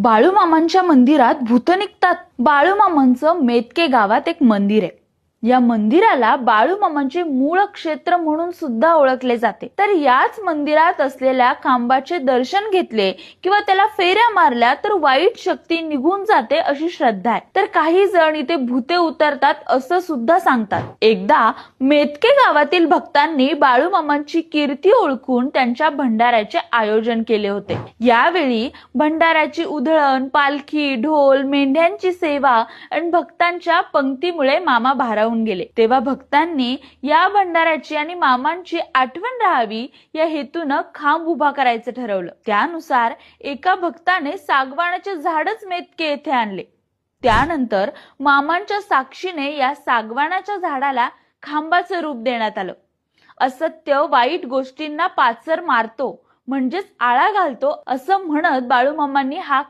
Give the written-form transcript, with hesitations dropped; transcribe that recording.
बाळूमामांच्या मंदिरात भूत निघतात। बाळूमामांचं मेतके गावात एक मंदिर आहे। या मंदिराला बाळूमामांचे मूळ क्षेत्र म्हणून सुद्धा ओळखले जाते। तर याच मंदिरात असलेल्या खांबाचे दर्शन घेतले किंवा त्याला फेऱ्या मारल्या तर वाईट शक्ती निघून जाते अशी श्रद्धा आहे। तर काही जण इथे भूते उतरतात असं सुद्धा सांगतात। एकदा मेतके गावातील भक्तांनी बाळूमामांची कीर्ती ओळखून त्यांच्या भंडाऱ्याचे आयोजन केले होते। यावेळी भंडाऱ्याची उधळण, पालखी, ढोल, मेंढ्यांची सेवा आणि भक्तांच्या पंक्तीमुळे मामा भारावून गेले। तेव्हा भक्तांनी या भंडाऱ्याची आणि मामांची आठवण राहावी या हेतूनं खांब उभा करायचं ठरवलं। त्यानुसार एका भक्ताने सागवानाचे झाडच मेतके येथे आणले। त्यानंतर मामांच्या साक्षीने या सागवानाच्या झाडाला खांबाचं रूप देण्यात आलं। असत्य वाईट गोष्टींना पाचर मारतो म्हणजेच आळा घालतो असं म्हणत बाळूमामांनी हा